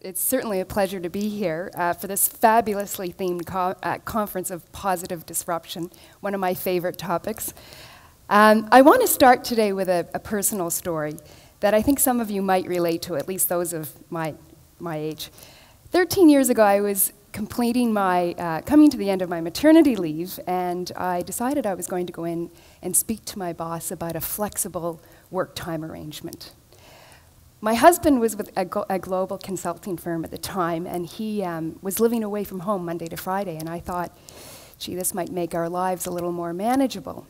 It's certainly a pleasure to be here for this fabulously themed conference of positive disruption, one of my favorite topics. I want to start today with a personal story that I think some of you might relate to, at least those of my age. 13 years ago, I was completing coming to the end of my maternity leave, and I decided I was going to go in and speak to my boss about a flexible work time arrangement. My husband was with a global consulting firm at the time, and he was living away from home Monday to Friday, and I thought, gee, this might make our lives a little more manageable.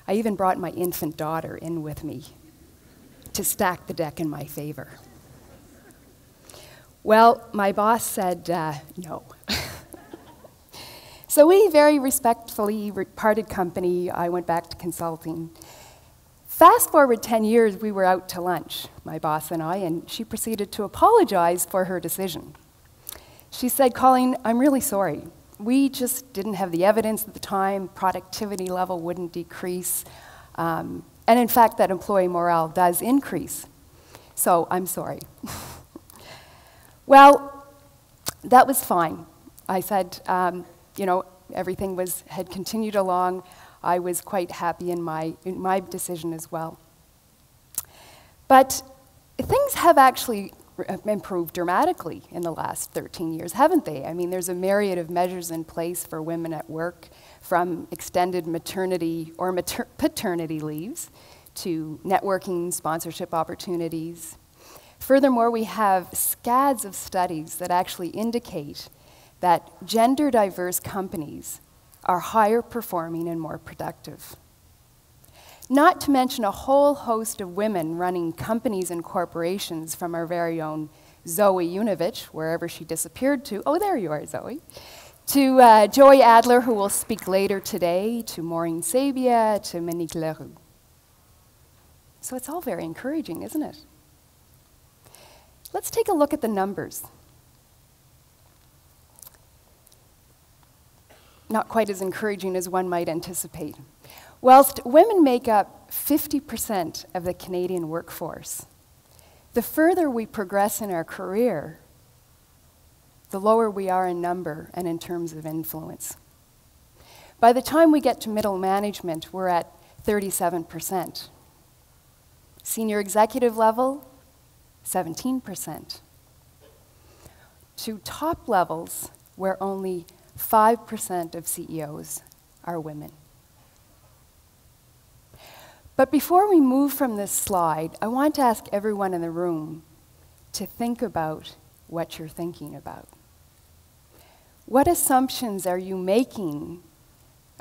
I even brought my infant daughter in with me to stack the deck in my favor. Well, my boss said no. So we very respectfully parted company. I went back to consulting. Fast forward 10 years, we were out to lunch, my boss and I, and she proceeded to apologize for her decision. She said, "Coleen, I'm really sorry. We just didn't have the evidence at the time, productivity level wouldn't decrease, and in fact, that employee morale does increase. So I'm sorry." Well, that was fine. I said, everything had continued along. I was quite happy in my decision as well. But things have actually improved dramatically in the last 13 years, haven't they? I mean, there's a myriad of measures in place for women at work, from extended maternity or paternity leaves to networking, sponsorship opportunities. Furthermore, we have scads of studies that actually indicate that gender-diverse companies are higher performing and more productive. Not to mention a whole host of women running companies and corporations, from our very own Zoe Yunovich, wherever she disappeared to, oh, there you are, Zoe, to Joy Adler, who will speak later today, to Maureen Sabia, to Monique Leroux. So it's all very encouraging, isn't it? Let's take a look at the numbers. Not quite as encouraging as one might anticipate. Whilst women make up 50% of the Canadian workforce, the further we progress in our career, the lower we are in number and in terms of influence. By the time we get to middle management, we're at 37%. Senior executive level, 17%. To top levels, where only 5% of CEOs are women. But before we move from this slide, I want to ask everyone in the room to think about what you're thinking about. What assumptions are you making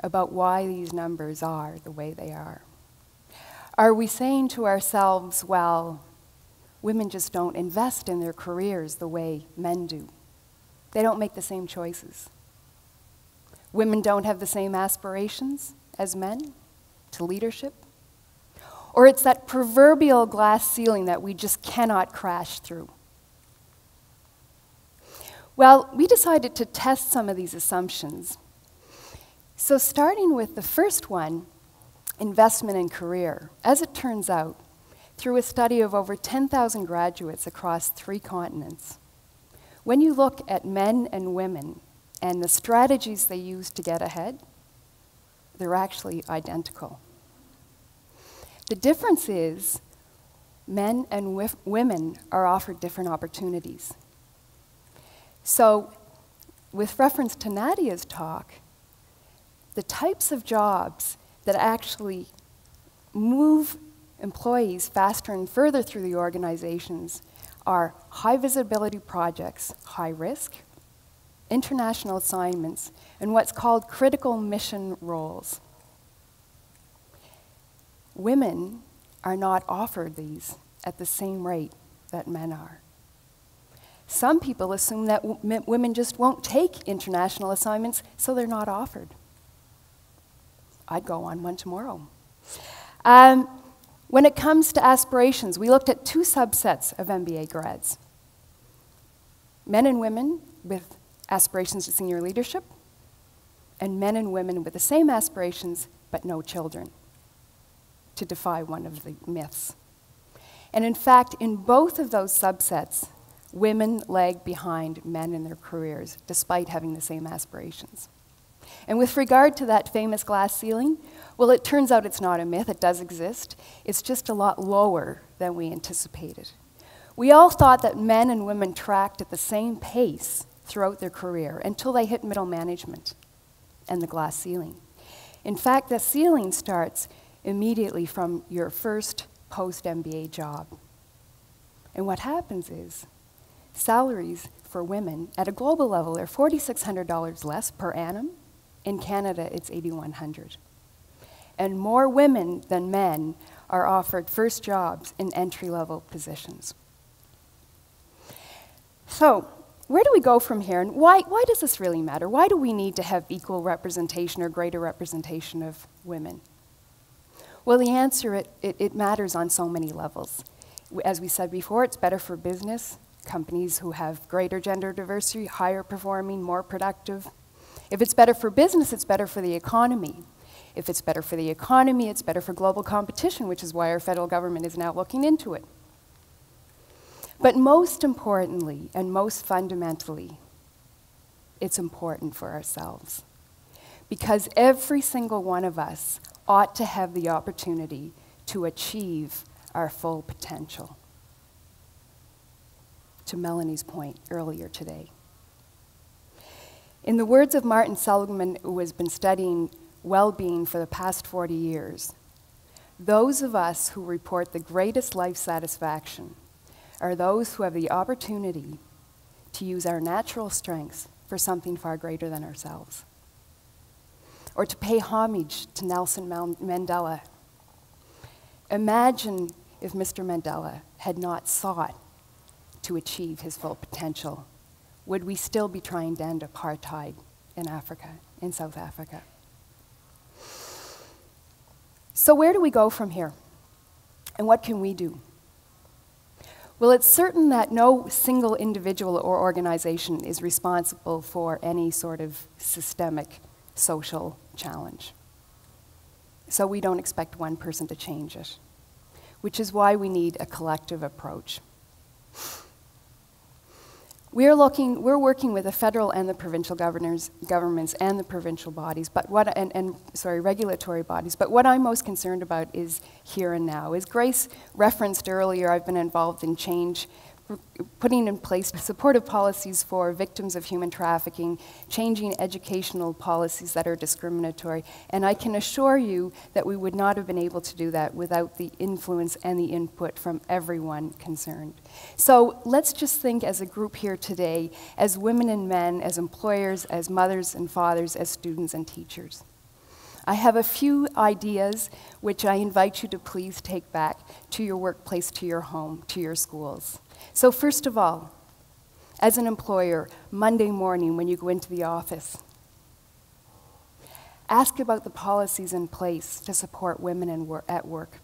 about why these numbers are the way they are? Are we saying to ourselves, well, women just don't invest in their careers the way men do? They don't make the same choices. Women don't have the same aspirations as men to leadership? Or it's that proverbial glass ceiling that we just cannot crash through? Well, we decided to test some of these assumptions. So starting with the first one, investment in career. As it turns out, through a study of over 10,000 graduates across 3 continents, when you look at men and women and the strategies they use to get ahead, they're actually identical. The difference is men and women are offered different opportunities. So, with reference to Nadia's talk, the types of jobs that actually move employees faster and further through the organizations are high visibility projects, high risk, international assignments, and what's called critical mission roles. Women are not offered these at the same rate that men are. Some people assume that women just won't take international assignments, so they're not offered. I'd go on one tomorrow. When it comes to aspirations, we looked at 2 subsets of MBA grads. Men and women with aspirations to senior leadership, and men and women with the same aspirations but no children, to defy one of the myths. And in fact, in both of those subsets, women lag behind men in their careers, despite having the same aspirations. And with regard to that famous glass ceiling, well, it turns out it's not a myth, it does exist. It's just a lot lower than we anticipated. We all thought that men and women tracked at the same pace throughout their career until they hit middle management and the glass ceiling. In fact, the ceiling starts immediately from your first post-MBA job. And what happens is salaries for women at a global level are $4,600 less per annum. In Canada, it's $8,100. And more women than men are offered first jobs in entry-level positions. So, where do we go from here, and why does this really matter? Why do we need to have equal representation or greater representation of women? Well, the answer, it matters on so many levels. As we said before, it's better for business, companies who have greater gender diversity, higher performing, more productive. If it's better for business, it's better for the economy. If it's better for the economy, it's better for global competition, which is why our federal government is now looking into it. But most importantly, and most fundamentally, it's important for ourselves. Because every single one of us ought to have the opportunity to achieve our full potential. To Melanie's point earlier today. In the words of Martin Seligman, who has been studying well-being for the past 40 years, those of us who report the greatest life satisfaction are those who have the opportunity to use our natural strengths for something far greater than ourselves. Or to pay homage to Nelson Mandela. Imagine if Mr. Mandela had not sought to achieve his full potential. Would we still be trying to end apartheid in Africa, in South Africa? So where do we go from here? And what can we do? Well, it's certain that no single individual or organization is responsible for any sort of systemic social challenge. So we don't expect one person to change it, which is why we need a collective approach. We're working with the federal and the provincial governments and the provincial bodies, but regulatory bodies. But what I'm most concerned about is here and now. As Grace referenced earlier, I've been involved in change, putting in place supportive policies for victims of human trafficking, changing educational policies that are discriminatory. And I can assure you that we would not have been able to do that without the influence and the input from everyone concerned. So let's just think as a group here today, as women and men, as employers, as mothers and fathers, as students and teachers. I have a few ideas which I invite you to please take back to your workplace, to your home, to your schools. So first of all, as an employer, Monday morning when you go into the office, ask about the policies in place to support women at work.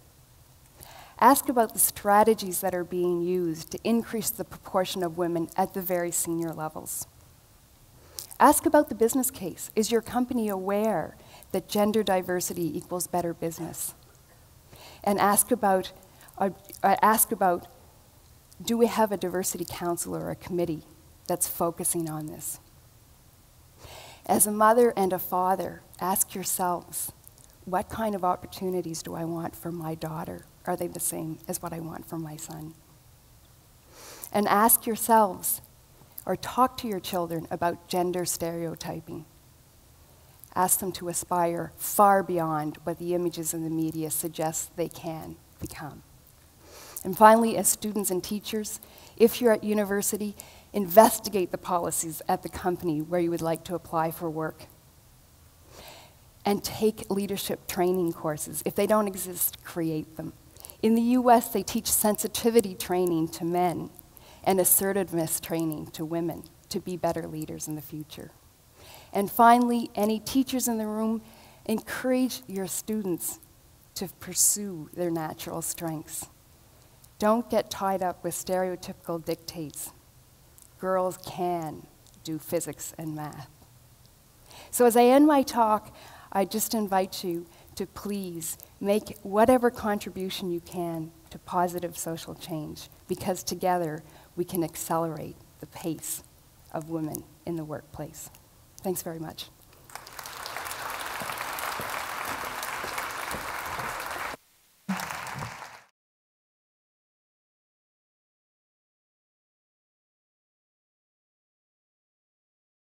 Ask about the strategies that are being used to increase the proportion of women at the very senior levels. Ask about the business case. Is your company aware that gender diversity equals better business? And ask about, do we have a diversity council or a committee that's focusing on this? As a mother and a father, ask yourselves, what kind of opportunities do I want for my daughter? Are they the same as what I want for my son? And ask yourselves, or talk to your children about gender stereotyping. Ask them to aspire far beyond what the images in the media suggest they can become. And finally, as students and teachers, if you're at university, investigate the policies at the company where you would like to apply for work. And take leadership training courses. If they don't exist, create them. In the US, they teach sensitivity training to men and assertiveness training to women to be better leaders in the future. And finally, any teachers in the room, encourage your students to pursue their natural strengths. Don't get tied up with stereotypical dictates. Girls can do physics and math. So as I end my talk, I just invite you to please make whatever contribution you can to positive social change, because together we can accelerate the pace of women in the workplace. Thanks very much.